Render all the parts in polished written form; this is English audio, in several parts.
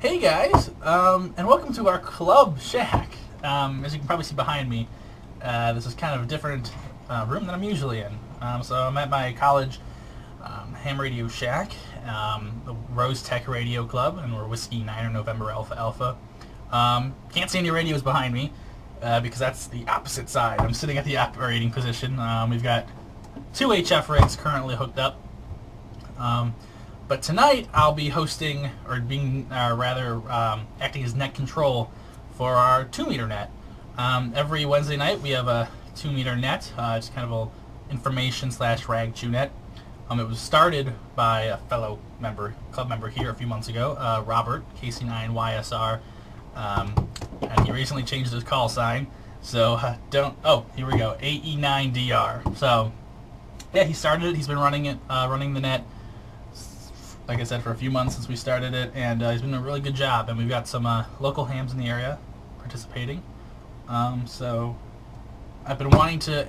Hey guys, and welcome to our club shack. As you can probably see behind me, this is kind of a different room than I'm usually in. So I'm at my college ham radio shack, the Rose Tech Radio Club, and we're Whiskey 9 or November Alpha Alpha. Can't see any radios behind me because that's the opposite side. I'm sitting at the operating position. We've got two HF rigs currently hooked up. But tonight I'll be hosting, or being acting as net control for our 2-meter net. Every Wednesday night we have a 2-meter net, just kind of a information / rag chew net. It was started by a fellow club member here a few months ago, Robert, KC9YSR, and he recently changed his call sign. So here we go, AE9DR. So yeah, he started it. He's been running the net, like I said, for a few months since we started it, and he's been doing a really good job. And we've got some local hams in the area participating. So I've been wanting to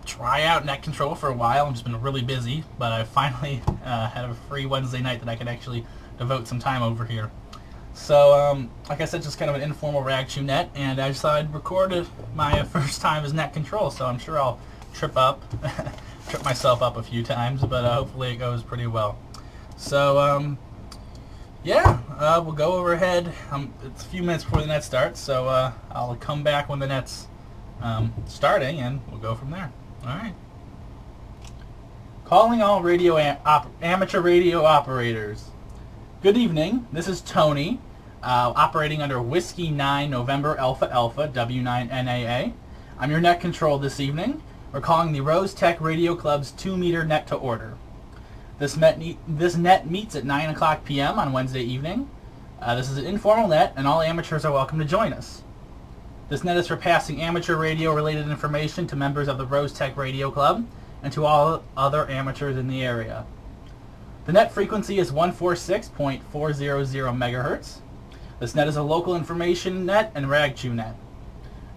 try out net control for a while. I've just been really busy, but I finally had a free Wednesday night that I could actually devote some time over here. So, like I said, just kind of an informal rag chew net, and I just thought I'd record my first time as net control, so I'm sure I'll trip myself up a few times, but hopefully it goes pretty well. So, we'll go overhead. It's a few minutes before the net starts, so I'll come back when the net's starting, and we'll go from there. All right. Calling all amateur radio operators. Good evening. This is Tony, operating under Whiskey 9 November Alpha Alpha W9NAA. I'm your net control this evening. We're calling the Rose Tech Radio Club's 2-meter net to order. This net meets at 9 o'clock p.m. on Wednesday evening. This is an informal net, and all amateurs are welcome to join us. This net is for passing amateur radio-related information to members of the Rose Tech Radio Club and to all other amateurs in the area. The net frequency is 146.400 megahertz. This net is a local information net and rag chew net.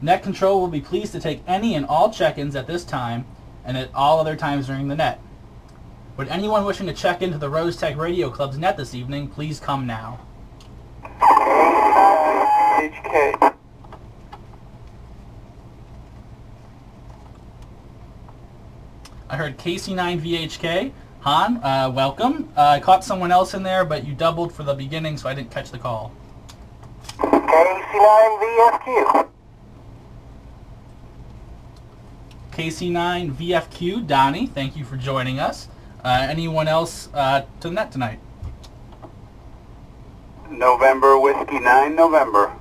Net control will be pleased to take any and all check-ins at this time and at all other times during the net. Would anyone wishing to check into the Rose Tech Radio Club's net this evening please come now? HK. I heard KC9VHK. Han, welcome. I caught someone else in there, but you doubled for the beginning, so I didn't catch the call. KC9VFQ. KC9VFQ, Donnie, thank you for joining us. Anyone else to the net tonight? November Whiskey 9 November.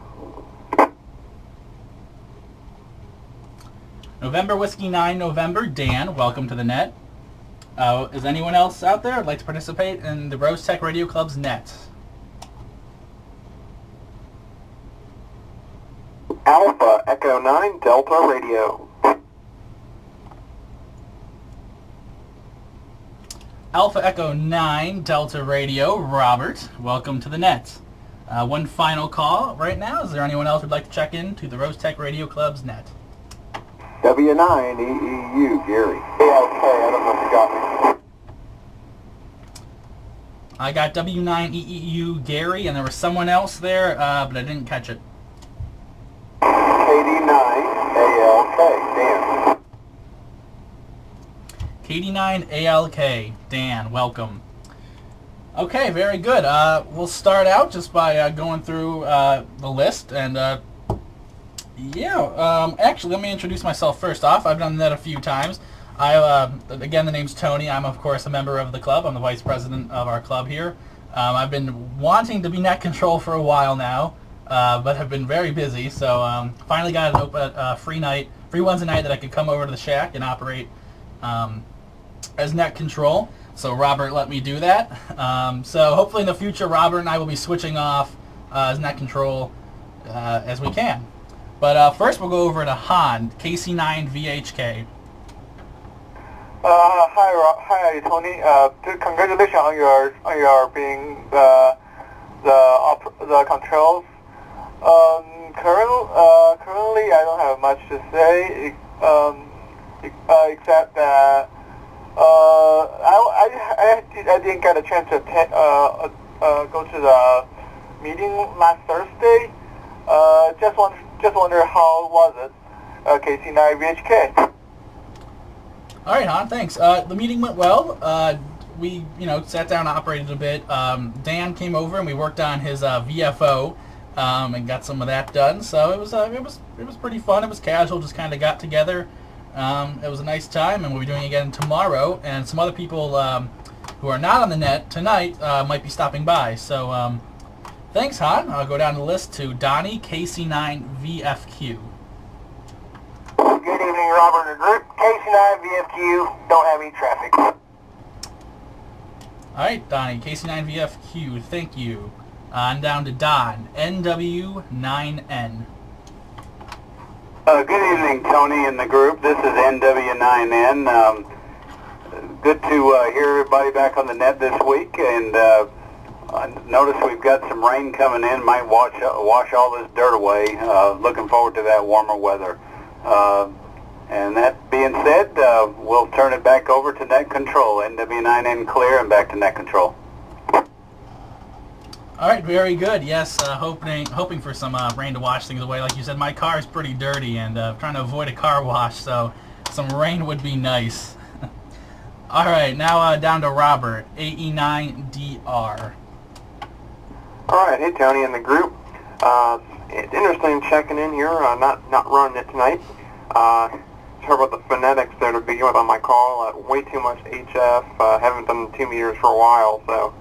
November Whiskey 9 November, Dan, welcome to the net. Is anyone else out there who'd like to participate in the Rose Tech Radio Club's net? Alpha Echo 9 Delta Radio. Alpha Echo 9 Delta Radio, Robert, welcome to the net. One final call right now. Is there anyone else who'd like to check in to the Rose Tech Radio Club's net? W9EEU, Gary. ALK, I don't know if you got me. I got W9EEU, Gary, and there was someone else there, but I didn't catch it. KD9ALK, Dan. KD9ALK, Dan, welcome. Okay, very good. We'll start out just by going through the list, and actually, let me introduce myself first off. I've done that a few times. Again, the name's Tony. I'm, of course, a member of the club. I'm the vice president of our club here. I've been wanting to be net control for a while now, but have been very busy. So finally got a free Wednesday night that I could come over to the shack and operate as net control. So Robert let me do that. So hopefully in the future, Robert and I will be switching off as net control as we can. But first we'll go over to Han, KC9VHK. Hi, Tony. Congratulations on your being the controls. Currently, I don't have much to say, except that I didn't get a chance to go to the meeting last Thursday. Just wonder how was it? KC9 VHK. All right, Han, thanks. The meeting went well. We, sat down and operated a bit. Dan came over and we worked on his VFO and got some of that done. So it was pretty fun. It was casual, just kind of got together. It was a nice time, and we'll be doing it again tomorrow. And some other people who are not on the net tonight might be stopping by. So thanks, Han. I'll go down the list to Donnie, KC9VFQ. Good evening, Robert and the group. KC9 VFQ, don't have any traffic. All right, Donnie, KC9VFQ, thank you. On down to Don, NW9N. Good evening, Tony and the group. This is NW9N. Good to hear everybody back on the net this week, and I notice we've got some rain coming in. Might wash all this dirt away. Looking forward to that warmer weather. And that being said, we'll turn it back over to net control. NW9N clear and back to net control. All right, very good. Yes, hoping for some rain to wash things away. Like you said, my car is pretty dirty, and trying to avoid a car wash, so some rain would be nice. All right, now down to Robert, AE9DR. All right, hey Tony and the group. It's interesting checking in here. Not running it tonight. Heard about the phonetics there to begin with on my call. Way too much HF. Haven't done 2 meters for a while, so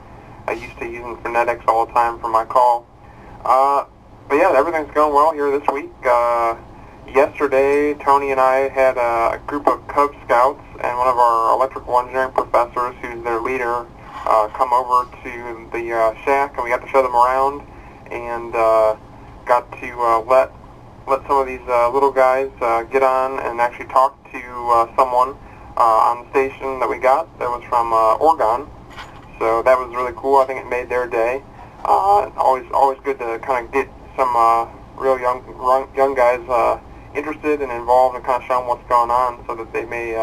I used to using phonetics all the time for my call. But yeah, everything's going well here this week. Yesterday, Tony and I had a group of Cub Scouts and one of our electrical engineering professors, who's their leader, come over to the shack, and we got to show them around, and got to let some of these little guys get on and actually talk to someone on the station that we got that was from Oregon. So that was really cool. I think it made their day. Always good to kind of get some real young guys interested and involved and kind of show them what's going on, so that they may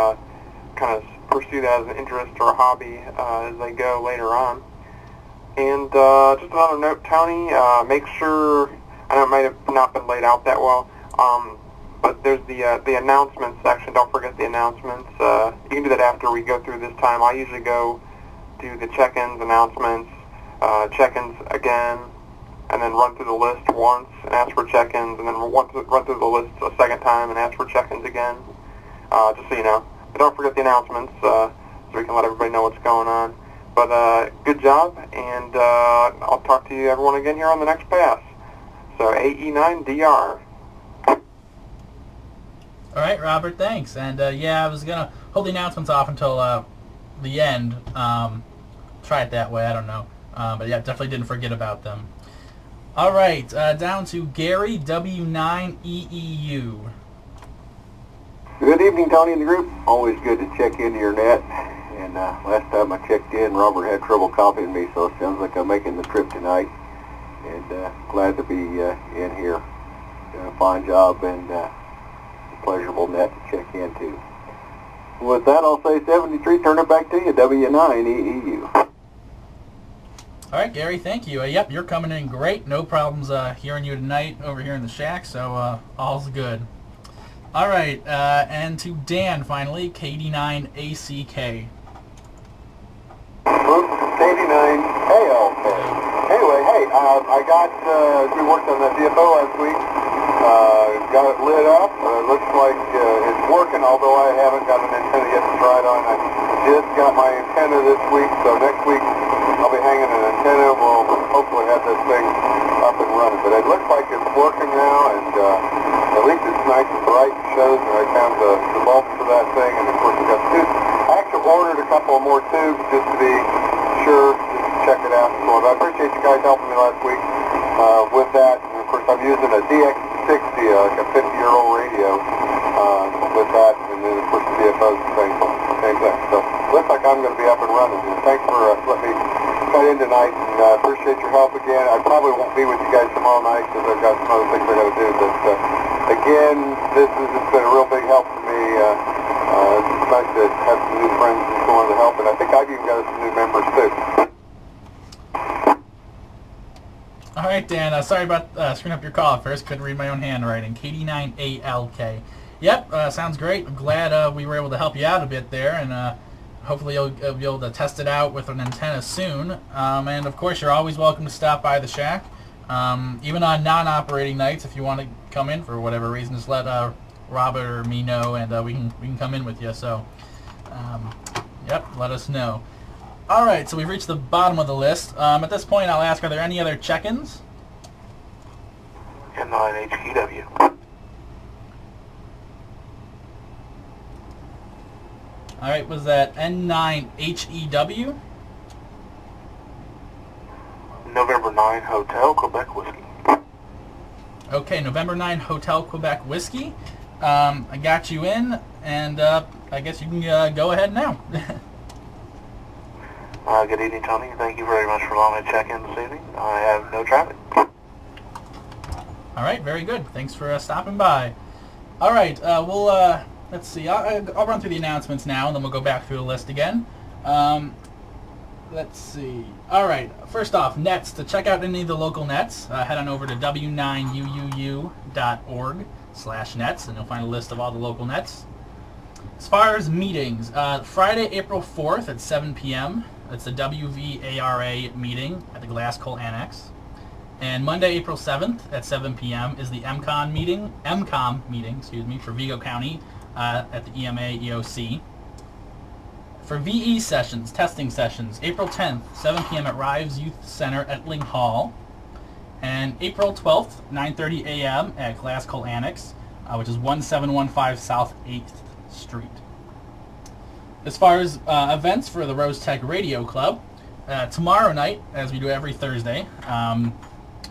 kind of pursue that as an interest or a hobby as they go later on. And just another note, Tony, make sure, I know it might have not been laid out that well, but there's the announcements section. Don't forget the announcements. You can do that after we go through this time. I usually go do the check-ins, announcements, check-ins again, and then run through the list once and ask for check-ins, and then run through the list a second time and ask for check-ins again, just so you know. But don't forget the announcements, so we can let everybody know what's going on. But good job, and I'll talk to you everyone again here on the next pass. So AE9DR. All right, Robert, thanks. And yeah, I was gonna hold the announcements off until the end. Try it that way. I don't know, but yeah, definitely didn't forget about them. All right, down to Gary W9EEU. Good evening, Tony and the group. Always good to check into your net. And last time I checked in, Robert had trouble copying me, so it sounds like I'm making the trip tonight. And glad to be in here. Doing a fine job and a pleasurable net to check into. With that, I'll say 73, turn it back to you, W9EEU. All right, Gary, thank you. Yep, you're coming in great. No problems hearing you tonight over here in the shack, so all's good. All right, and to Dan, finally, KD9ACK. KD9ALK. Anyway, hey, we worked on that DFO last week. Got it lit up. Looks like it's working, although I haven't got an antenna yet to try it on. I just got my antenna this week, so next week I'll be hanging an antenna. We'll hopefully have this thing up and running. But it looks like it's working now, and at least it's nice and bright and shows. And I found the bulbs for that thing, and of course we got tubes. I actually ordered a couple more tubes just to be sure, just to check it out. So I appreciate you guys helping me last week with that. And of course I'm using a DX60, like a 50-year-old radio with that, and then of course the DFO's the same thing. So looks like I'm going to be up and running. And thanks for letting me cut in tonight, and I appreciate your help again. I probably won't be with you guys tomorrow night because I've got some other things I got to do. But again, it's been a real big help for me. It's nice to have some new friends and so on to help, and I think I've even got some new members too. All right, Dan. Sorry about screwing up your call at first. Couldn't read my own handwriting. KD9ALK. Yep, sounds great. I'm glad we were able to help you out a bit there, and hopefully you'll be able to test it out with an antenna soon. And of course, you're always welcome to stop by the shack, even on non-operating nights. If you want to come in for whatever reason, just let Robert or me know, and we can come in with you. So, yep, let us know. All right, so we've reached the bottom of the list. At this point, I'll ask: are there any other check-ins? N9 HEW. All right, was that N9HEW? November 9 Hotel, Quebec Whiskey. Okay, November 9 Hotel Quebec Whiskey. I got you in, and I guess you can go ahead now. Good evening, Tony. Thank you very much for allowing me to check in this evening. I have no traffic. All right, very good. Thanks for stopping by. All right, let's see. I'll run through the announcements now, and then we'll go back through the list again. Let's see. All right, first off, nets. To check out any of the local nets, head on over to w9uuu.org/nets, and you'll find a list of all the local nets. As far as meetings, Friday, April 4th at 7 p.m., it's the WVARA meeting at the Glasscoal Annex. And Monday, April 7th at 7 p.m. is the MCOM meeting, for Vigo County at the EMA EOC. For VE sessions, testing sessions, April 10th, 7 p.m. at Rives Youth Center at Ling Hall. And April 12th, 9:30 a.m. at Glasscoal Annex, which is 1715 South 8th Street. As far as events for the Rose Tech Radio Club, tomorrow night, as we do every Thursday,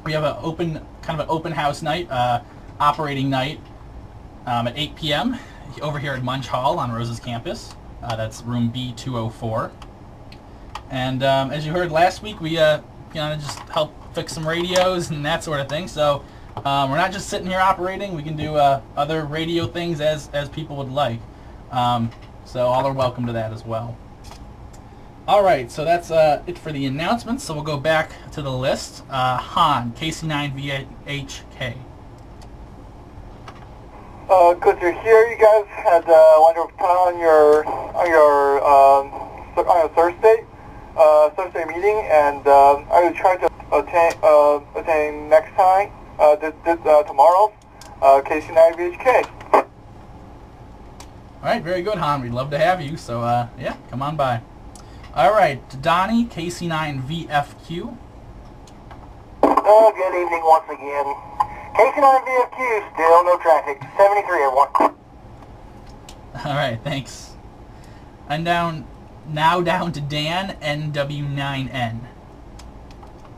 we have an open house night, operating night at 8 p.m. over here at Munch Hall on Rose's campus. That's room B204. And as you heard last week, we just help fix some radios and that sort of thing. So we're not just sitting here operating. We can do other radio things as people would like. So all are welcome to that as well. All right, so that's it for the announcements. So we'll go back to the list. Han, KC9VHK. Good to hear you guys had a wonderful time on your Thursday meeting, and I will try to attend next time. Tomorrow, KC9VHK. All right, very good, Han. We'd love to have you. So yeah, come on by. All right, Donnie, KC9VFQ. Good evening once again. KC9VFQ, still no traffic. 73 everyone. All right, thanks. And now down to Dan, NW9N.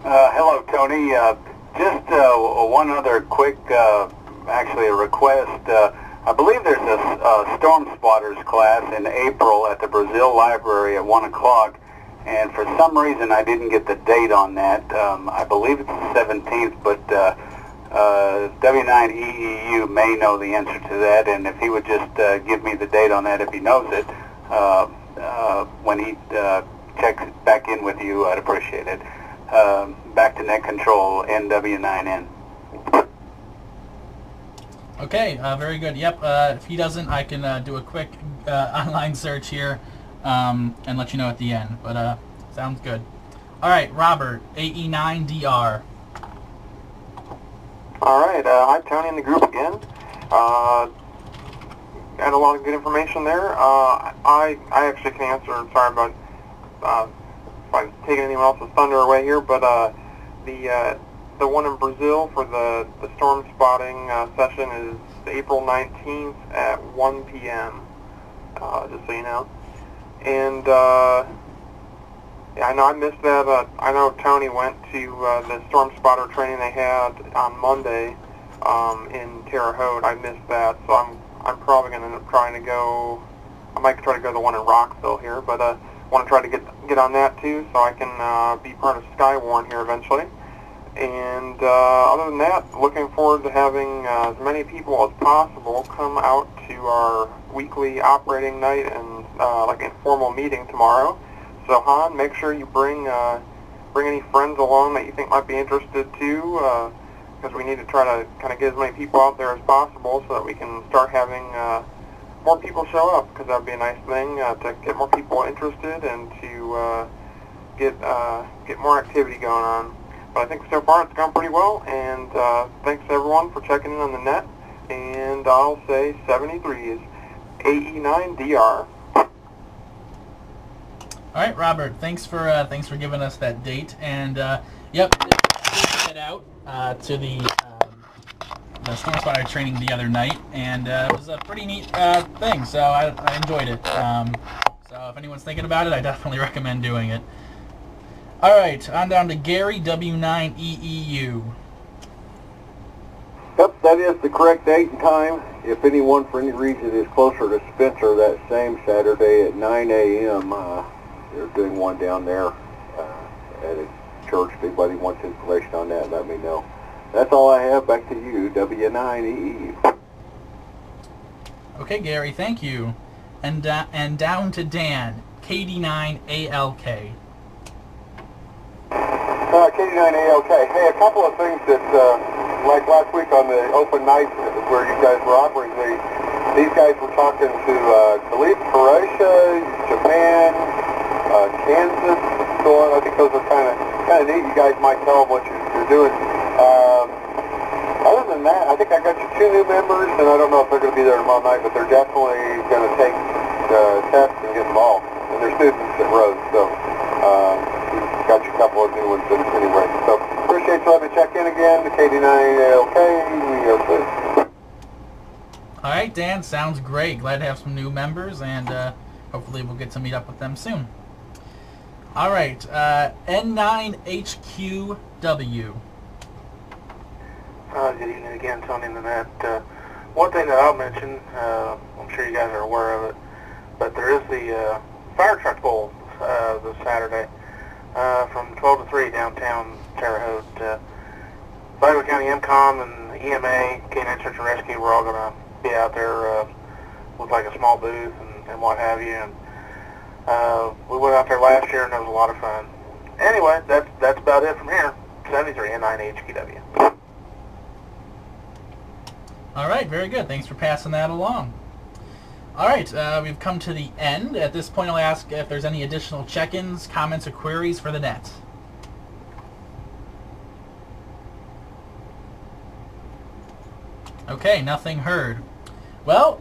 Hello, Tony. Just one other quick, actually a request. I believe there's a Storm Spotters class in April at the Brazil Library at 1 o'clock, and for some reason I didn't get the date on that. I believe it's the 17th, but W9EEU may know the answer to that, and if he would just give me the date on that if he knows it, when he checks back in with you, I'd appreciate it. Back to Net Control, NW9N. Okay, very good. Yep, if he doesn't, I can do a quick online search here and let you know at the end. But sounds good. All right, Robert, AE9DR. All right, hi Tony and the group again. Got a lot of good information there. I actually can answer. Sorry about if I'm taking anyone else's thunder away here, but the one in Brazil for the storm spotting session is April 19th at 1 p.m. Just so you know. And yeah, I know I missed that. I know Tony went to the storm spotter training they had on Monday in Terre Haute. I missed that, so I'm probably going to end up trying to go. I might try to go to the one in Rockville here, but I want to try to get on that too, so I can be part of Skywarn here eventually. And other than that, looking forward to having as many people as possible come out to our weekly operating night and like informal meeting tomorrow. So Han, make sure you bring bring any friends along that you think might be interested too, because we need to try to kind of get as many people out there as possible so that we can start having more people show up, because that would be a nice thing to get more people interested and to get more activity going on. But I think so far it's gone pretty well, and thanks everyone for checking in on the net, and I'll say 73 is AE9DR. All right, Robert. Thanks for giving us that date. And yep, head out to the Storm Spotter training the other night, and it was a pretty neat thing. So I enjoyed it. So if anyone's thinking about it, I definitely recommend doing it. All right, on down to Gary W9EEU. Yep, that is the correct date and time. If anyone for any reason is closer to Spencer that same Saturday at 9 a.m., they're doing one down there at a church. If anybody wants information on that, let me know. That's all I have. Back to you, W9EE. Okay, Gary, thank you. And down to Dan, KD9ALK. KD9ALK. Hey, a couple of things that, like last week on the open night where you guys were offering, these guys were talking to, I believe, Croatia, Japan, Kansas, so on. I think those are kind of neat. You guys might tell them what you're doing. Other than that, I think I got you 2 new members, and I don't know if they're going to be there tomorrow night, but they're definitely going to take the test and get involved. And they're students at Rhodes, so we've got you a couple of new ones anyway. So appreciate you letting me check in again. The KD9ALK, we are good. All right, Dan, sounds great. Glad to have some new members, and hopefully we'll get to meet up with them soon. All right, N9HQW. Good evening again, Tony and the Net. One thing that I'll mention, I'm sure you guys are aware of it, but there is the fire truck bowl this Saturday from 12 to 3 downtown Terre Haute. Flagler County MCOM and EMA, K9 Search and Rescue, we're all going to be out there with like a small booth and what have you. And we went out there last year and it was a lot of fun. Anyway, that's about it from here. 73 N9HQW. All right, very good. Thanks for passing that along. All right, we've come to the end. At this point, I'll ask if there's any additional check-ins, comments, or queries for the net. Okay, nothing heard. Well,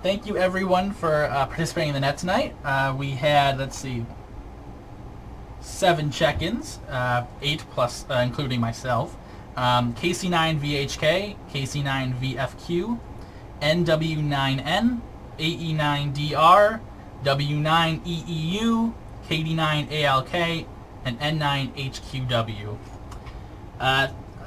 thank you everyone for participating in the net tonight. We had, let's see, 7 check-ins, 8 plus including myself. KC9VHK, KC9VFQ, NW9N, AE9DR, W9EEU, KD9ALK, and N9HQW.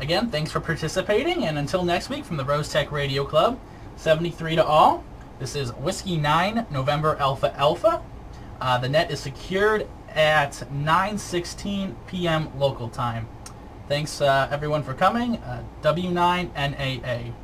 Again, thanks for participating, and until next week from the Rose Tech Radio Club, 73 to all. This is Whiskey 9, November Alpha Alpha. The net is secured at 9:16 p.m. local time. Thanks everyone for coming. W9NAA.